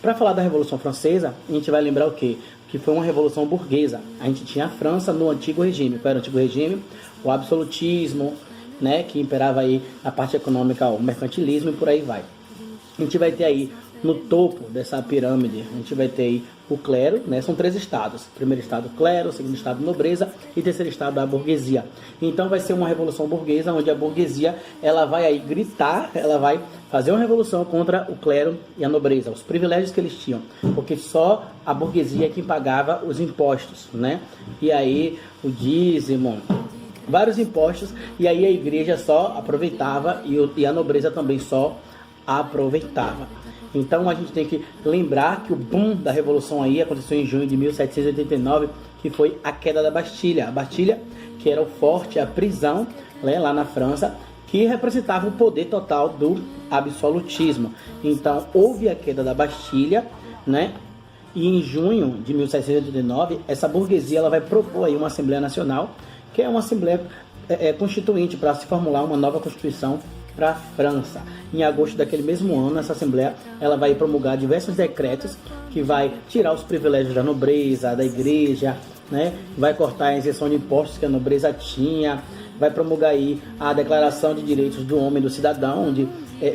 Para falar da Revolução Francesa, a gente vai lembrar o quê? Que foi uma revolução burguesa. A gente tinha a França no antigo regime. Qual era o antigo regime? O absolutismo, né, que imperava aí na parte econômica, o mercantilismo e por aí vai. A gente vai ter aí no topo dessa pirâmide, a gente vai ter aí o clero, né? São 3 estados. Primeiro estado, clero. Segundo estado, nobreza. E terceiro estado, a burguesia. Então vai ser uma revolução burguesa, onde a burguesia ela vai aí gritar, ela vai fazer uma revolução contra o clero e a nobreza, os privilégios que eles tinham, porque só a burguesia é quem pagava os impostos, né? E aí o dízimo, vários impostos, e aí a igreja só aproveitava e a nobreza também só aproveitava. Então a gente tem que lembrar que o boom da revolução aí aconteceu em junho de 1789, que foi a queda da Bastilha. A Bastilha, que era o forte, a prisão, né, lá na França, que representava o poder total do absolutismo. Então houve a queda da Bastilha, né? E em junho de 1789, essa burguesia ela vai propor aí uma Assembleia Nacional, que é uma Assembleia Constituinte para se formular uma nova Constituição para a França. Em agosto daquele mesmo ano, essa Assembleia ela vai promulgar diversos decretos que vai tirar os privilégios da nobreza, da igreja, né? Vai cortar a isenção de impostos que a nobreza tinha, vai promulgar aí a Declaração de Direitos do Homem e do Cidadão, onde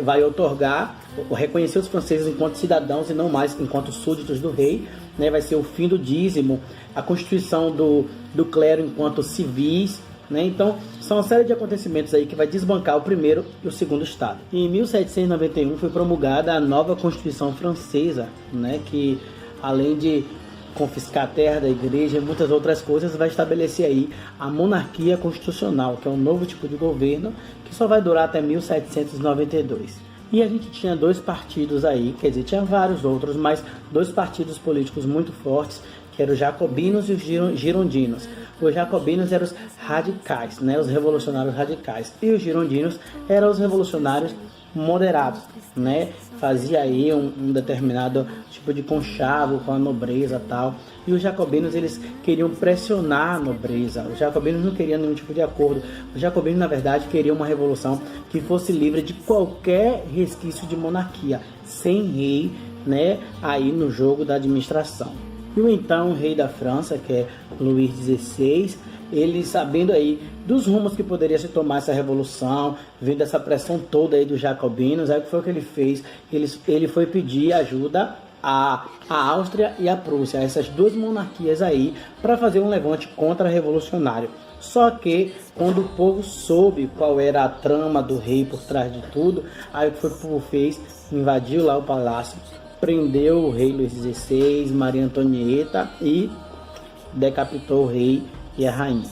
vai otorgar, reconhecer os franceses enquanto cidadãos e não mais enquanto súditos do rei, né? Vai ser o fim do dízimo, a constituição do clero enquanto civis, né? Então, são uma série de acontecimentos aí que vai desbancar o primeiro e o segundo estado. Em 1791 foi promulgada a nova Constituição Francesa, né? Que além de confiscar a terra da igreja e muitas outras coisas, vai estabelecer aí a monarquia constitucional, que é um novo tipo de governo que só vai durar até 1792. E a gente tinha 2 partidos aí, quer dizer, tinha vários outros, mas 2 partidos políticos muito fortes, que eram os jacobinos e os girondinos. Os jacobinos eram os radicais, né, os revolucionários radicais, e os girondinos eram os revolucionários moderados, né? Fazia aí um determinado tipo de conchavo com a nobreza e tal. E os jacobinos eles queriam pressionar a nobreza. Os jacobinos não queriam nenhum tipo de acordo. Os jacobinos na verdade queriam uma revolução que fosse livre de qualquer resquício de monarquia, sem rei, né? Aí no jogo da administração. E o então rei da França, que é Luís XVI, ele sabendo aí dos rumos que poderia se tomar essa revolução, vendo essa pressão toda aí dos jacobinos, aí o que foi que ele fez? Ele foi pedir ajuda à Áustria e à Prússia, essas 2 monarquias aí, para fazer um levante contra-revolucionário. Só que quando o povo soube qual era a trama do rei por trás de tudo, aí o que foi que o povo fez? Invadiu lá o palácio, prendeu o rei Luís XVI, Maria Antonieta e decapitou o rei e a rainha.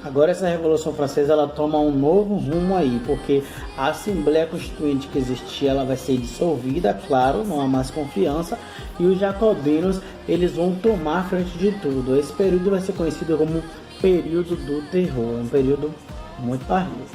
Agora essa Revolução Francesa ela toma um novo rumo aí, porque a Assembleia Constituinte que existia ela vai ser dissolvida, claro, não há mais confiança, e os jacobinos eles vão tomar a frente de tudo. Esse período vai ser conhecido como período do terror, um período muito barulho.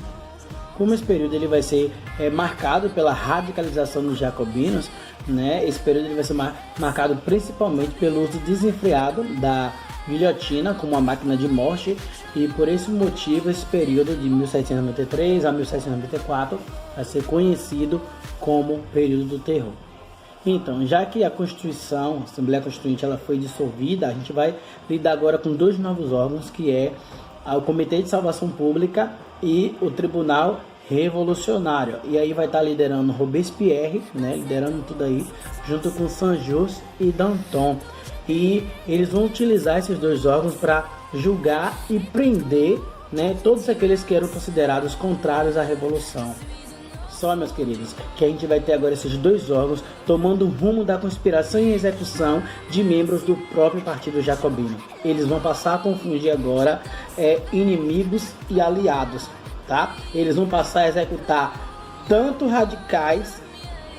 Como esse período ele vai ser marcado pela radicalização dos jacobinos, né? Esse período ele vai ser marcado principalmente pelo uso desenfreado da guilhotina como uma máquina de morte, e por esse motivo esse período de 1793 a 1794 vai ser conhecido como período do terror. Então, já que a Constituição, a Assembleia Constituinte, ela foi dissolvida, a gente vai lidar agora com 2 novos órgãos, que é o Comitê de Salvação Pública e o Tribunal Revolucionário. E aí vai estar liderando Robespierre, né, liderando tudo aí, junto com Saint-Just e Danton. E eles vão utilizar esses 2 órgãos para julgar e prender, né, todos aqueles que eram considerados contrários à Revolução. Só, meus queridos, que a gente vai ter agora esses 2 órgãos tomando o rumo da conspiração e execução de membros do próprio Partido Jacobino. Eles vão passar a confundir agora inimigos e aliados, tá? Eles vão passar a executar tanto radicais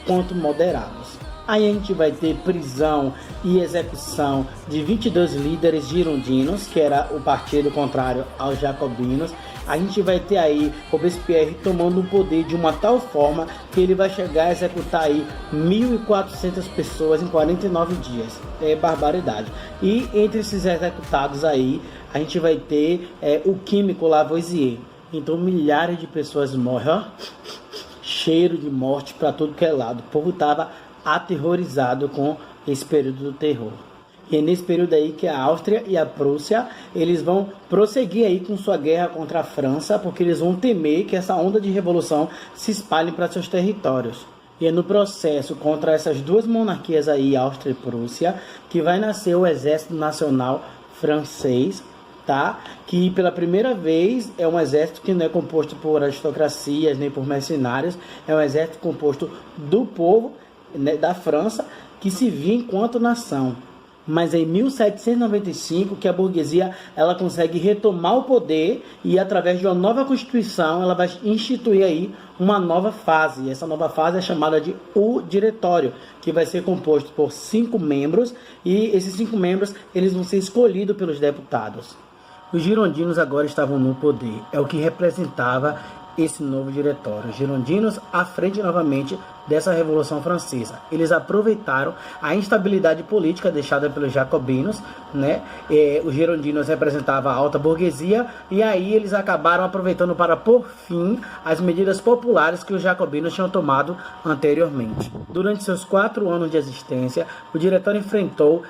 quanto moderados. Aí a gente vai ter prisão e execução de 22 líderes girondinos, que era o partido contrário aos jacobinos. A gente vai ter aí Robespierre tomando o poder de uma tal forma que ele vai chegar a executar aí 1.400 pessoas em 49 dias. É barbaridade. E entre esses executados aí, a gente vai ter o químico Lavoisier. Então milhares de pessoas morrem, ó. Cheiro de morte para tudo que é lado. O povo tava aterrorizado com esse período do terror. E é nesse período aí que a Áustria e a Prússia, eles vão prosseguir aí com sua guerra contra a França, porque eles vão temer que essa onda de revolução se espalhe para seus territórios. E é no processo contra essas duas monarquias aí, Áustria e Prússia, que vai nascer o Exército Nacional Francês, tá? Que pela primeira vez é um exército que não é composto por aristocracias nem por mercenários, é um exército composto do povo, né, da França, que se via enquanto nação. Mas é em 1795 que a burguesia ela consegue retomar o poder e através de uma nova constituição ela vai instituir aí uma nova fase. E essa nova fase é chamada de o Diretório, que vai ser composto por 5 membros e esses 5 membros eles vão ser escolhidos pelos deputados. Os girondinos agora estavam no poder, é o que representava esse novo diretório. Os girondinos à frente novamente dessa Revolução Francesa. Eles aproveitaram a instabilidade política deixada pelos jacobinos, né? Os girondinos representavam a alta burguesia e aí eles acabaram aproveitando para pôr fim às medidas populares que os jacobinos tinham tomado anteriormente. Durante seus 4 anos de existência, o diretório enfrentou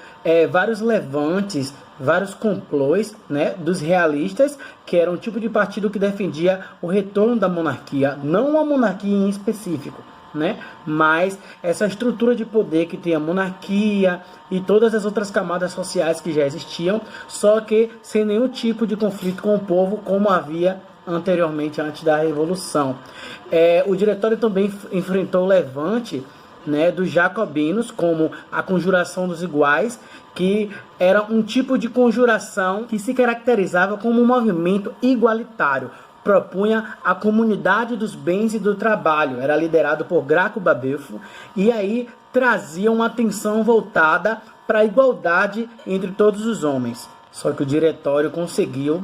vários levantes, vários complôs, né, dos realistas, que era um tipo de partido que defendia o retorno da monarquia, não uma monarquia em específico, né, mas essa estrutura de poder que tem a monarquia e todas as outras camadas sociais que já existiam, só que sem nenhum tipo de conflito com o povo, como havia anteriormente, antes da Revolução. O diretório também enfrentou o levante, né, dos jacobinos, como a Conjuração dos Iguais, que era um tipo de conjuração que se caracterizava como um movimento igualitário, propunha a comunidade dos bens e do trabalho, era liderado por Graco Babeufo, e aí trazia uma atenção voltada para a igualdade entre todos os homens. Só que o diretório conseguiu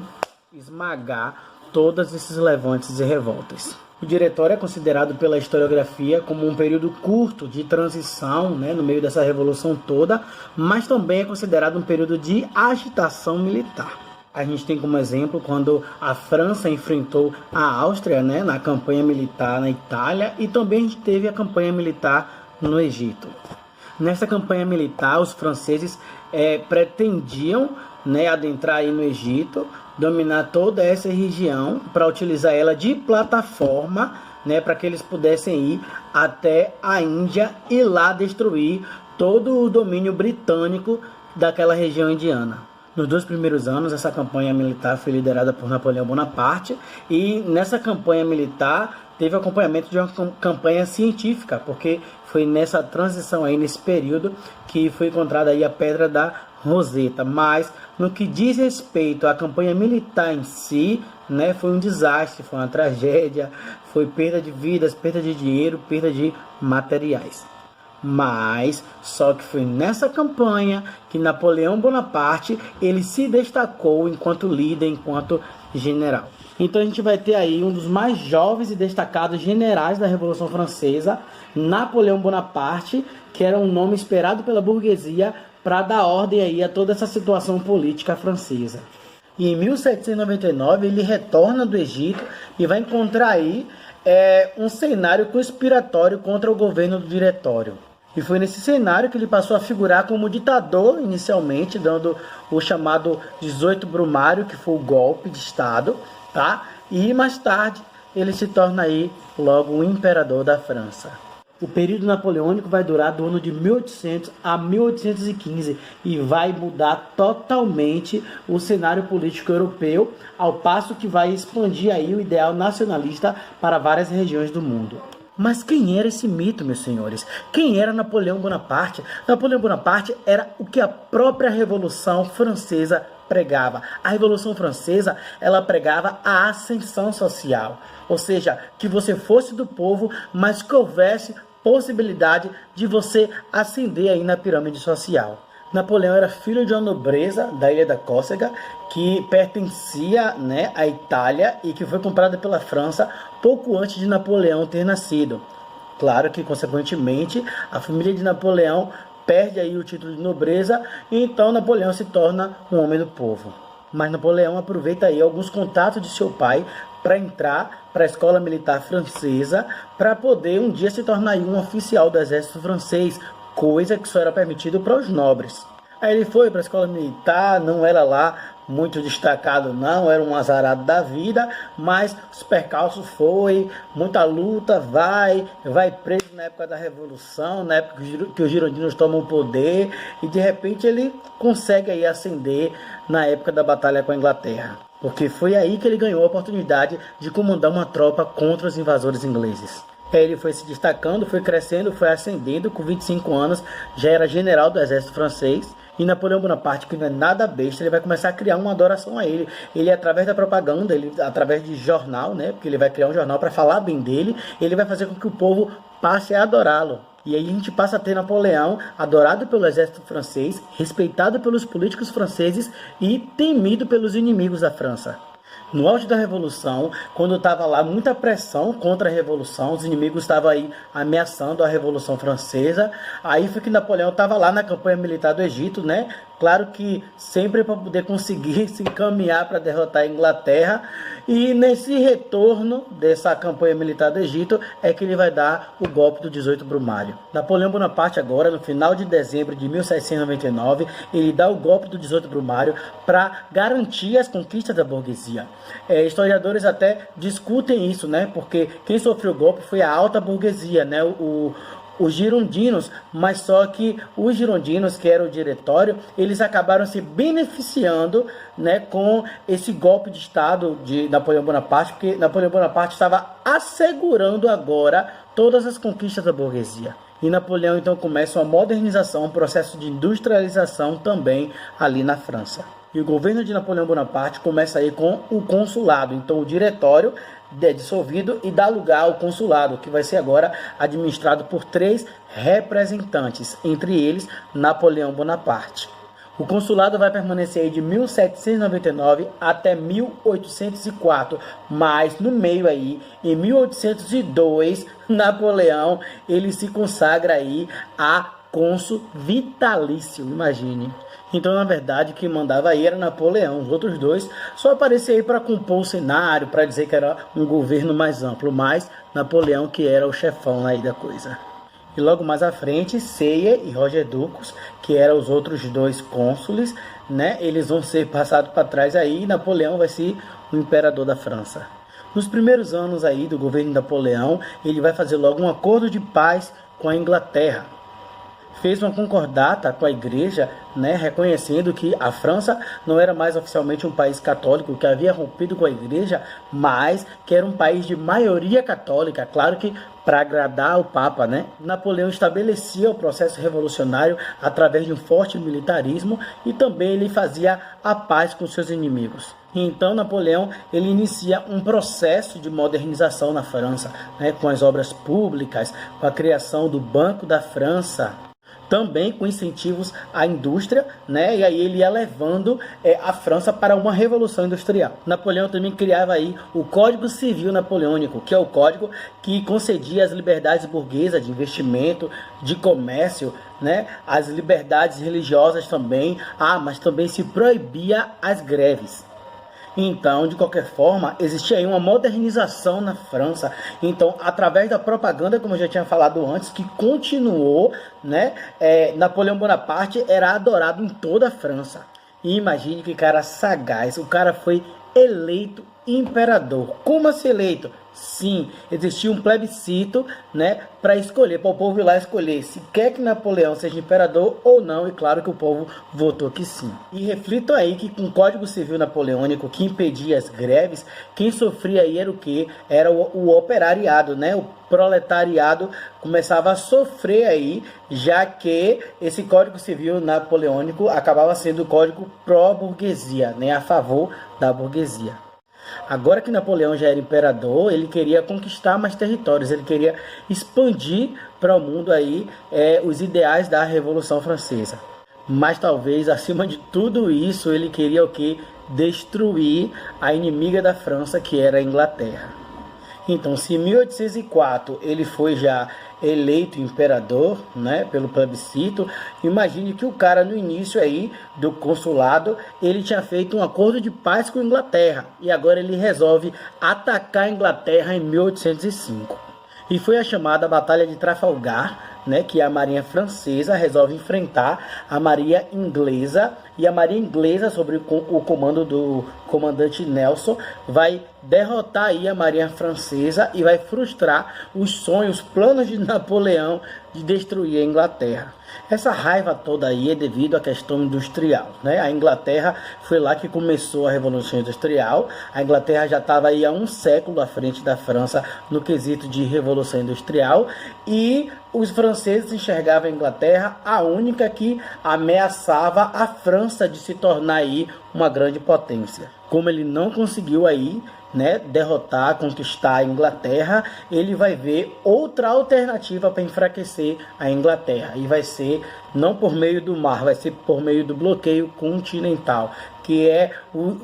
esmagar todos esses levantes e revoltas. O diretório é considerado pela historiografia como um período curto de transição, né, no meio dessa revolução toda, mas também é considerado um período de agitação militar. A gente tem como exemplo quando a França enfrentou a Áustria, né, na campanha militar na Itália, e também a gente teve a campanha militar no Egito. Nessa campanha militar, os franceses pretendiam, né, adentrar aí no Egito, dominar toda essa região para utilizar ela de plataforma, né, para que eles pudessem ir até a Índia e lá destruir todo o domínio britânico daquela região indiana. Nos 2 primeiros anos, essa campanha militar foi liderada por Napoleão Bonaparte e nessa campanha militar teve acompanhamento de uma campanha científica, porque foi nessa transição aí, nesse período, que foi encontrada aí a Pedra da Roseta. Mas no que diz respeito à campanha militar em si, né, foi um desastre, foi uma tragédia, foi perda de vidas, perda de dinheiro, perda de materiais. Mas só que foi nessa campanha que Napoleão Bonaparte ele se destacou enquanto líder, enquanto general. Então a gente vai ter aí um dos mais jovens e destacados generais da Revolução Francesa, Napoleão Bonaparte, que era um nome esperado pela burguesia para dar ordem aí a toda essa situação política francesa. E em 1799 ele retorna do Egito e vai encontrar aí um cenário conspiratório contra o governo do diretório. E foi nesse cenário que ele passou a figurar como ditador inicialmente, dando o chamado 18 Brumário, que foi o golpe de Estado, tá? E mais tarde ele se torna aí logo o imperador da França. O período napoleônico vai durar do ano de 1800 a 1815 e vai mudar totalmente o cenário político europeu, ao passo que vai expandir aí o ideal nacionalista para várias regiões do mundo. Mas quem era esse mito, meus senhores? Quem era Napoleão Bonaparte? Napoleão Bonaparte era o que a própria Revolução Francesa pregava. A Revolução Francesa, ela pregava a ascensão social. Ou seja, que você fosse do povo, mas que houvesse possibilidade de você ascender aí na pirâmide social. Napoleão era filho de uma nobreza da ilha da Córcega, que pertencia, né, à Itália e que foi comprada pela França pouco antes de Napoleão ter nascido. Claro que, consequentemente, a família de Napoleão perde aí o título de nobreza e então Napoleão se torna um homem do povo. Mas Napoleão aproveita aí alguns contatos de seu pai para entrar para a escola militar francesa, para poder um dia se tornar um oficial do exército francês, coisa que só era permitido para os nobres. Aí ele foi para a escola militar, não era lá muito destacado não, era um azarado da vida, mas os percalços foi, muita luta, vai preso na época da Revolução, na época que os girondinos tomam o poder, e de repente ele consegue aí ascender na época da batalha com a Inglaterra. Porque foi aí que ele ganhou a oportunidade de comandar uma tropa contra os invasores ingleses. Ele foi se destacando, foi crescendo, foi ascendendo, com 25 anos já era general do exército francês. E Napoleão Bonaparte, que não é nada besta, ele vai começar a criar uma adoração a ele. Ele, através da propaganda, ele, através de jornal, né? Porque ele vai criar um jornal para falar bem dele, ele vai fazer com que o povo passe a adorá-lo. E aí a gente passa a ter Napoleão adorado pelo exército francês, respeitado pelos políticos franceses e temido pelos inimigos da França. No auge da Revolução, quando estava lá muita pressão contra a Revolução, os inimigos estavam aí ameaçando a Revolução Francesa, aí foi que Napoleão estava lá na campanha militar do Egito, né? Claro que sempre para poder conseguir se encaminhar para derrotar a Inglaterra, e nesse retorno dessa campanha militar do Egito é que ele vai dar o golpe do 18 Brumário. Napoleão Bonaparte agora, no final de dezembro de 1799, ele dá o golpe do 18 Brumário para garantir as conquistas da burguesia. Historiadores até discutem isso, né? Porque quem sofreu o golpe foi a alta burguesia, né? Os girondinos, mas só que os girondinos, que era o diretório, eles acabaram se beneficiando, né, com esse golpe de Estado de Napoleão Bonaparte, porque Napoleão Bonaparte estava assegurando agora todas as conquistas da burguesia. E Napoleão então começa uma modernização, um processo de industrialização também ali na França. E o governo de Napoleão Bonaparte começa aí com o consulado, então o diretório é dissolvido e dá lugar ao consulado, que vai ser agora administrado por 3 representantes, entre eles Napoleão Bonaparte. O consulado vai permanecer aí de 1799 até 1804, mas no meio aí, em 1802, Napoleão ele se consagra aí a cônsul vitalício, imagine. Então, na verdade, quem mandava aí era Napoleão. Os outros dois só apareciam aí para compor o cenário, para dizer que era um governo mais amplo, mas Napoleão que era o chefão aí da coisa. E logo mais à frente, Ceia e Roger Ducos, que eram os outros 2 cônsules, né? Eles vão ser passados para trás aí e Napoleão vai ser o imperador da França. Nos primeiros anos aí do governo de Napoleão, ele vai fazer logo um acordo de paz com a Inglaterra. Fez uma concordata com a igreja, né, reconhecendo que a França não era mais oficialmente um país católico, que havia rompido com a igreja, mas que era um país de maioria católica, claro que para agradar o Papa, né? Napoleão estabelecia o processo revolucionário através de um forte militarismo e também ele fazia a paz com seus inimigos. Então Napoleão ele inicia um processo de modernização na França, né, com as obras públicas, com a criação do Banco da França, também com incentivos à indústria, né? E aí ele ia levando a França para uma revolução industrial. Napoleão também criava aí o Código Civil Napoleônico, que é o código que concedia as liberdades burguesas de investimento, de comércio, né? As liberdades religiosas também, mas também se proibia as greves. Então, de qualquer forma, existia aí uma modernização na França. Então, através da propaganda, como eu já tinha falado antes, que continuou, né? Napoleão Bonaparte era adorado em toda a França. E imagine que cara sagaz, o cara foi eleito imperador. Como assim eleito? Sim, existia um plebiscito, né, para escolher, para o povo ir lá escolher se quer que Napoleão seja imperador ou não, e claro que o povo votou que sim. E reflito aí que com o Código Civil Napoleônico que impedia as greves, quem sofria aí era o quê? Era o operariado, né, o proletariado começava a sofrer aí, já que esse Código Civil Napoleônico acabava sendo o código pró-burguesia, né, a favor da burguesia. Agora que Napoleão já era imperador, ele queria conquistar mais territórios, ele queria expandir para o mundo aí os ideais da Revolução Francesa. Mas talvez, acima de tudo isso, ele queria o quê? Destruir a inimiga da França, que era a Inglaterra. Então, se em 1804 ele foi já eleito imperador, né, pelo plebiscito, imagine que o cara no início aí do consulado, ele tinha feito um acordo de paz com a Inglaterra e agora ele resolve atacar a Inglaterra em 1805. E foi a chamada Batalha de Trafalgar, né, que a marinha francesa resolve enfrentar a marinha inglesa, e a marinha inglesa, sob o comando do comandante Nelson, vai derrotar aí a marinha francesa e vai frustrar os sonhos, os planos de Napoleão de destruir a Inglaterra. Essa raiva toda aí é devido à questão industrial, né? A Inglaterra foi lá que começou a Revolução Industrial. A Inglaterra já estava aí há um século à frente da França no quesito de Revolução Industrial, e os franceses enxergavam a Inglaterra a única que ameaçava a França de se tornar aí uma grande potência. Como ele não conseguiu aí, né, derrotar, conquistar a Inglaterra, ele vai ver outra alternativa para enfraquecer a Inglaterra, e vai ser não por meio do mar, vai ser por meio do bloqueio continental, que é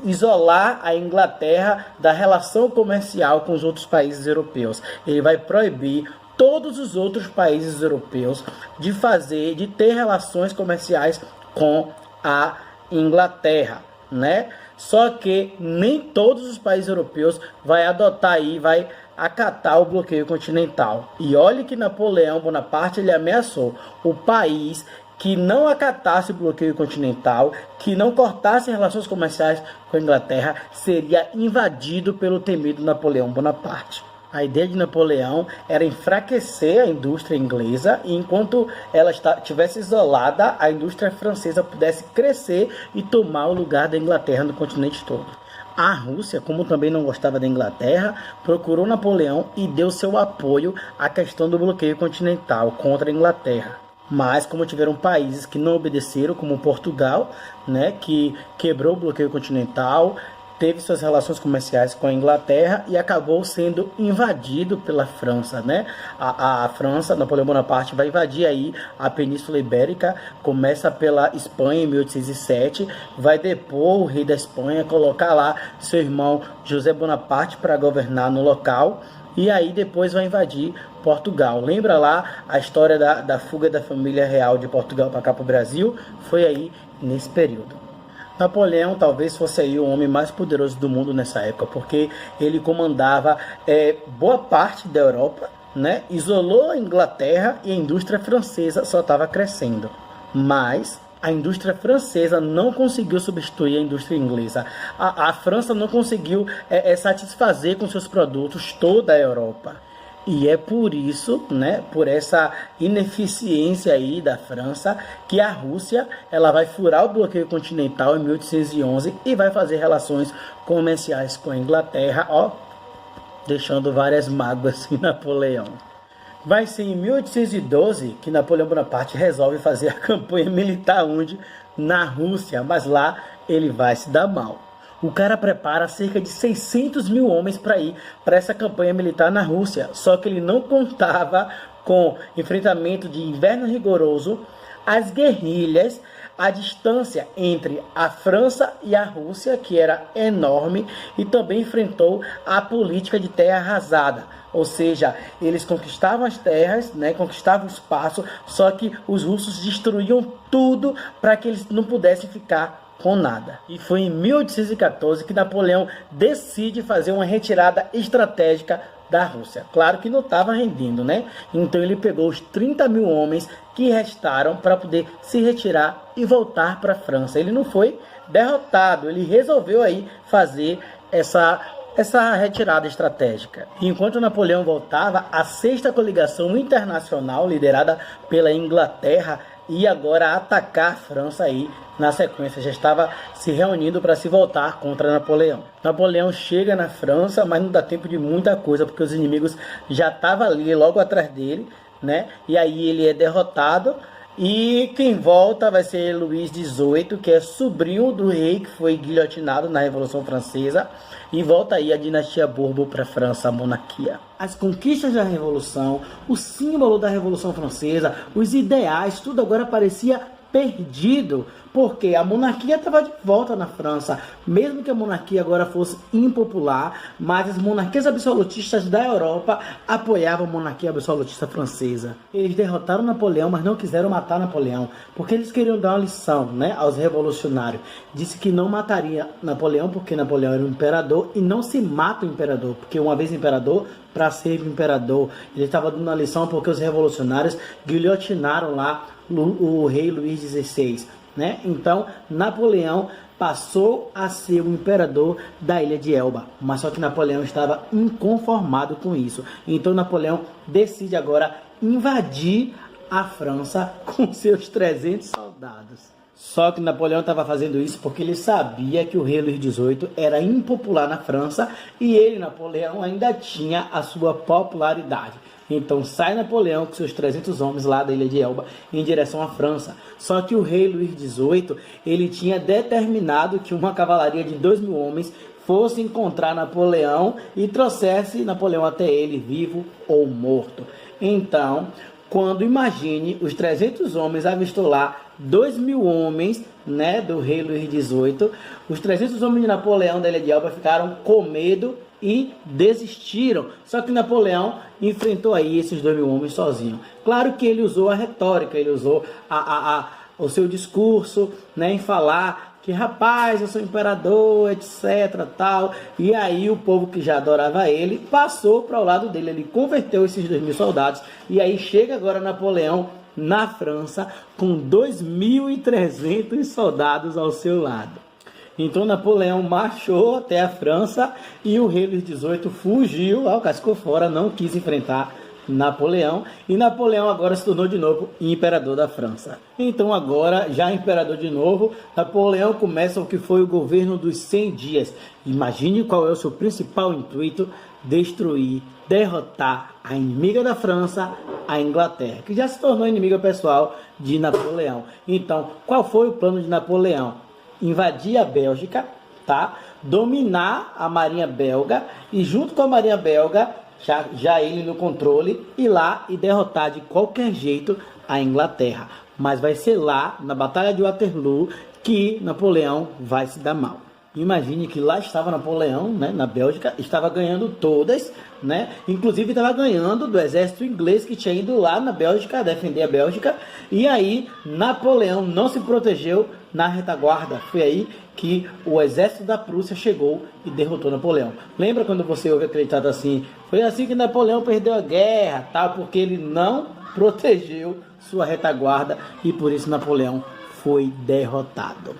isolar a Inglaterra da relação comercial com os outros países europeus. Ele vai proibir todos os outros países europeus de ter relações comerciais com a Inglaterra, né? Só que nem todos os países europeus vai adotar aí, vai acatar o bloqueio continental. E olhe que Napoleão Bonaparte ele ameaçou o país que não acatasse o bloqueio continental, que não cortasse relações comerciais com a Inglaterra, seria invadido pelo temido Napoleão Bonaparte. A ideia de Napoleão era enfraquecer a indústria inglesa, e enquanto ela estivesse isolada, a indústria francesa pudesse crescer e tomar o lugar da Inglaterra no continente todo. A Rússia, como também não gostava da Inglaterra, procurou Napoleão e deu seu apoio à questão do bloqueio continental contra a Inglaterra. Mas como tiveram países que não obedeceram, como Portugal, né, que quebrou o bloqueio continental, teve suas relações comerciais com a Inglaterra e acabou sendo invadido pela França, né? A França, Napoleão Bonaparte, vai invadir aí a Península Ibérica, começa pela Espanha em 1807, vai depor o rei da Espanha, colocar lá seu irmão José Bonaparte para governar no local, e aí depois vai invadir Portugal. Lembra lá a história da fuga da família real de Portugal para cá para o Brasil? Foi aí nesse período. Napoleão talvez fosse aí o homem mais poderoso do mundo nessa época, porque ele comandava boa parte da Europa, né? Isolou a Inglaterra e a indústria francesa só estava crescendo. Mas a indústria francesa não conseguiu substituir a indústria inglesa. A França não conseguiu satisfazer com seus produtos toda a Europa. E é por isso, né, por essa ineficiência aí da França, que a Rússia ela vai furar o bloqueio continental em 1811 e vai fazer relações comerciais com a Inglaterra, ó, deixando várias mágoas em Napoleão. Vai ser em 1812 que Napoleão Bonaparte resolve fazer a campanha militar onde? Na Rússia, mas lá ele vai se dar mal. O cara prepara cerca de 600 mil homens para ir para essa campanha militar na Rússia. Só que ele não contava com enfrentamento de inverno rigoroso, as guerrilhas, a distância entre a França e a Rússia, que era enorme, e também enfrentou a política de terra arrasada. Ou seja, eles conquistavam as terras, né, conquistavam o espaço, só que os russos destruíam tudo para que eles não pudessem ficar com nada. E foi em 1814 que Napoleão decide fazer uma retirada estratégica da Rússia. Claro que não estava rendendo, né? Então ele pegou os 30 mil homens que restaram para poder se retirar e voltar para a França. Ele não foi derrotado, ele resolveu aí fazer essa retirada estratégica. Enquanto Napoleão voltava, a sexta coligação internacional, liderada pela Inglaterra, ia agora atacar a França aí na sequência. Já estava se reunindo para se voltar contra Napoleão. Napoleão chega na França, mas não dá tempo de muita coisa, porque os inimigos já estavam ali logo atrás dele, né? E aí ele é derrotado. E quem volta vai ser Luís XVIII, que é sobrinho do rei que foi guilhotinado na Revolução Francesa. E volta aí a dinastia Bourbon para a França, a monarquia. As conquistas da Revolução, o símbolo da Revolução Francesa, os ideais, tudo agora parecia perdido, porque a monarquia estava de volta na França, mesmo que a monarquia agora fosse impopular, mas as monarquias absolutistas da Europa apoiavam a monarquia absolutista francesa. Eles derrotaram Napoleão, mas não quiseram matar Napoleão, porque eles queriam dar uma lição, né, aos revolucionários. Disse que não mataria Napoleão, porque Napoleão era um imperador, e não se mata o imperador, porque uma vez imperador, para ser imperador. Ele estava dando uma lição porque os revolucionários guilhotinaram lá o rei Luís XVI, né? Então Napoleão passou a ser o imperador da ilha de Elba, mas só que Napoleão estava inconformado com isso. Então Napoleão decide agora invadir a França com seus 300 soldados. Só que Napoleão estava fazendo isso porque ele sabia que o rei Luís XVIII era impopular na França e ele, Napoleão, ainda tinha a sua popularidade. Então sai Napoleão com seus 300 homens lá da ilha de Elba em direção à França. Só que o rei Luís XVIII, ele tinha determinado que uma cavalaria de 2.000 homens fosse encontrar Napoleão e trouxesse Napoleão até ele, vivo ou morto. Então, quando imagine os 300 homens avistou lá 2.000 homens, né, do rei Luís XVIII, os 300 homens de Napoleão da ilha de Elba ficaram com medo e desistiram. Só que Napoleão enfrentou aí esses 2.000 homens sozinho. Claro que ele usou a retórica, ele usou o seu discurso, né, em falar que rapaz, eu sou imperador, etc, tal. E aí o povo que já adorava ele passou para o lado dele, ele converteu esses 2.000 soldados. E aí chega agora Napoleão na França com 2.300 soldados ao seu lado. Então Napoleão marchou até a França e o rei Luís XVIII fugiu, cascou fora, não quis enfrentar Napoleão, e Napoleão agora se tornou de novo imperador da França. Então agora, já imperador de novo, Napoleão começa o que foi o governo dos 100 dias. Imagine qual é o seu principal intuito: destruir, derrotar a inimiga da França, a Inglaterra, que já se tornou inimiga pessoal de Napoleão. Então, qual foi o plano de Napoleão? Invadir a Bélgica, tá? Dominar a marinha belga e junto com a marinha belga, já ele no controle, ir lá e derrotar de qualquer jeito a Inglaterra. Mas vai ser lá, na Batalha de Waterloo, que Napoleão vai se dar mal. Imagine que lá estava Napoleão, né, na Bélgica, estava ganhando todas, né? Inclusive estava ganhando do exército inglês que tinha ido lá na Bélgica defender a Bélgica. E aí Napoleão não se protegeu na retaguarda. Foi aí que o exército da Prússia chegou e derrotou Napoleão. Lembra quando você ouve aquele ditado assim? Foi assim que Napoleão perdeu a guerra, tal, porque ele não protegeu sua retaguarda e por isso Napoleão foi derrotado.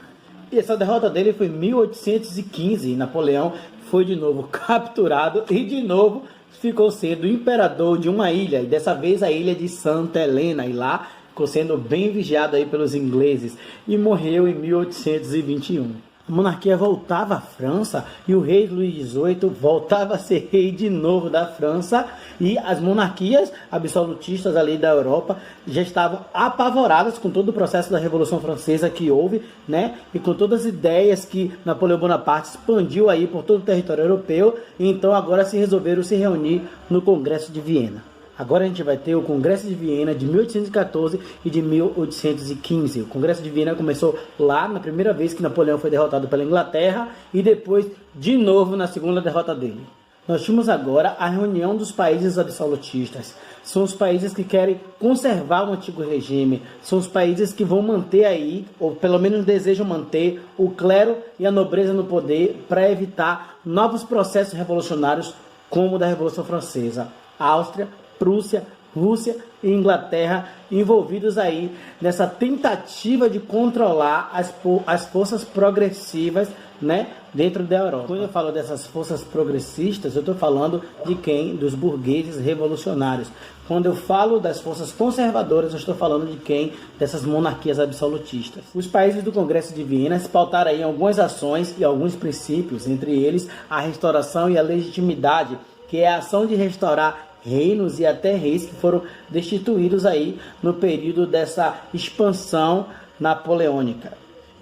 E essa derrota dele foi em 1815. Napoleão foi de novo capturado e de novo ficou sendo imperador de uma ilha. E dessa vez a ilha de Santa Helena. E lá ficou sendo bem vigiado aí pelos ingleses. E morreu em 1821. A monarquia voltava à França e o rei Luís XVIII voltava a ser rei de novo da França, e as monarquias absolutistas ali da Europa já estavam apavoradas com todo o processo da Revolução Francesa que houve, né? E com todas as ideias que Napoleão Bonaparte expandiu aí por todo o território europeu. E então agora resolveram se reunir no Congresso de Viena. Agora a gente vai ter o Congresso de Viena de 1814 e de 1815. O Congresso de Viena começou lá na primeira vez que Napoleão foi derrotado pela Inglaterra e depois de novo na segunda derrota dele. Nós tínhamos agora a reunião dos países absolutistas. São os países que querem conservar o antigo regime. São os países que vão manter aí, ou pelo menos desejam manter, o clero e a nobreza no poder para evitar novos processos revolucionários como o da Revolução Francesa. Áustria, Prússia, Rússia e Inglaterra envolvidos aí nessa tentativa de controlar as forças progressivas, né, dentro da Europa. Quando eu falo dessas forças progressistas, eu estou falando de quem? Dos burgueses revolucionários. Quando eu falo das forças conservadoras, eu estou falando de quem? Dessas monarquias absolutistas. Os países do Congresso de Viena se pautaram aí em algumas ações e alguns princípios, entre eles a restauração e a legitimidade, que é a ação de restaurar reinos e até reis que foram destituídos aí no período dessa expansão napoleônica.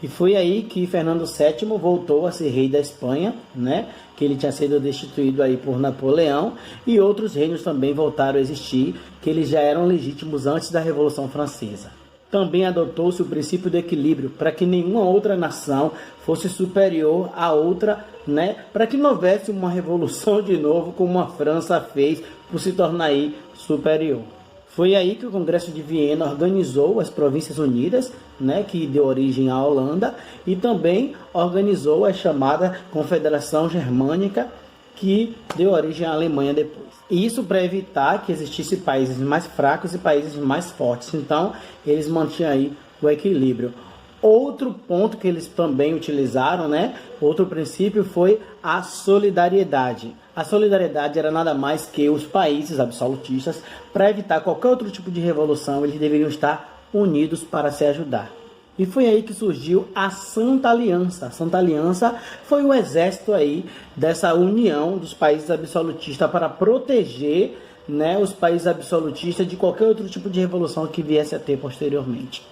E foi aí que Fernando VII voltou a ser rei da Espanha, né? Que ele tinha sido destituído aí por Napoleão, e outros reinos também voltaram a existir, que eles já eram legítimos antes da Revolução Francesa. também adotou-se o princípio do equilíbrio, para que nenhuma outra nação fosse superior à outra, né? Para que não houvesse uma revolução de novo, como a França fez, por se tornar aí superior. Foi aí que o Congresso de Viena organizou as Províncias Unidas, né, que deu origem à Holanda, e também organizou a chamada Confederação Germânica, que deu origem à Alemanha depois. E isso para evitar que existissem países mais fracos e países mais fortes. Então, eles mantinham aí o equilíbrio. Outro ponto que eles também utilizaram, né? Outro princípio foi a solidariedade. A solidariedade era nada mais que os países absolutistas, para evitar qualquer outro tipo de revolução, eles deveriam estar unidos para se ajudar. E foi aí que surgiu a Santa Aliança. A Santa Aliança foi o exército aí dessa união dos países absolutistas para proteger, né, os países absolutistas de qualquer outro tipo de revolução que viesse a ter posteriormente.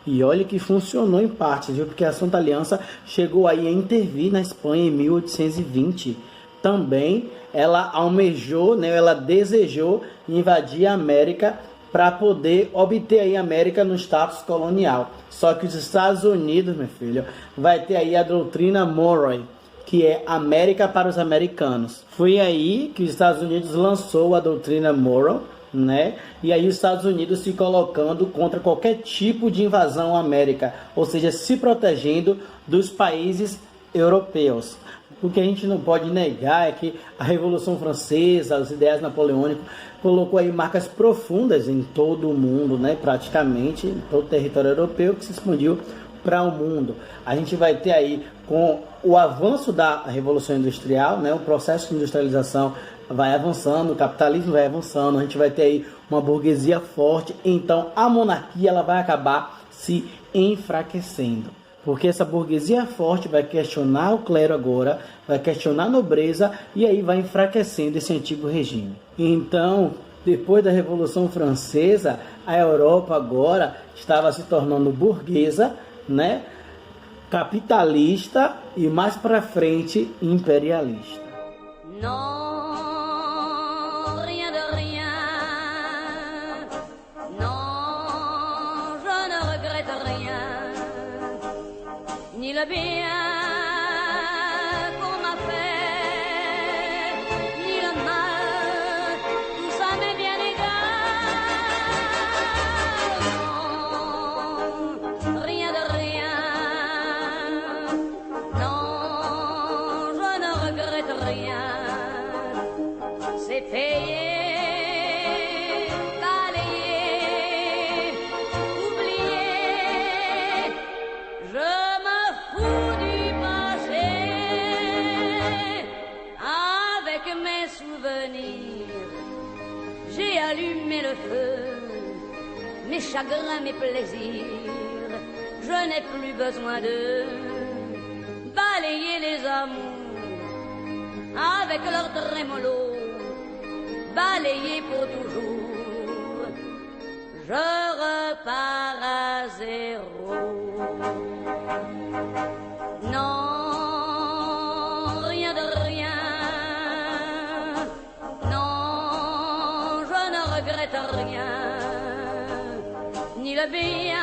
E olha que funcionou em partes, viu? Porque a Santa Aliança chegou aí a intervir na Espanha em 1820. Também ela almejou, né, ela desejou invadir a América para poder obter aí a América no status colonial. Só que os Estados Unidos, meu filho, vai ter aí a doutrina Monroe, que é América para os americanos. Foi aí que os Estados Unidos lançou a doutrina Monroe, né? E aí os Estados Unidos se colocando contra qualquer tipo de invasão à América, ou seja, se protegendo dos países europeus. O que a gente não pode negar é que a Revolução Francesa, os ideais napoleônicos, colocou aí marcas profundas em todo o mundo, né? Praticamente em todo o território europeu, que se expandiu para o mundo. A gente vai ter aí, com o avanço da Revolução Industrial, né? O processo de industrialização vai avançando, o capitalismo vai avançando, a gente vai ter aí uma burguesia forte, então a monarquia ela vai acabar se enfraquecendo. Porque essa burguesia forte vai questionar o clero agora, vai questionar a nobreza e aí vai enfraquecendo esse antigo regime. Então, depois da Revolução Francesa, a Europa agora estava se tornando burguesa, né? Capitalista e mais para frente imperialista. Non, rien de rien. Non, je ne regrette rien. Ni le bien qu'on m'a fait, ni le mal, tout ça m'est bien égal. Non, rien de rien. Non, je ne regrette rien. C'est payé, balayé, oublié. Je me fous du passé. Avec mes souvenirs, j'ai allumé le feu. Mes chagrins, mes plaisirs, je n'ai plus besoin de balayer les amours avec leur trémolo. Balayé pour toujours, je repars à zéro. Non, rien de rien. Non, je ne regrette rien. Ni le bien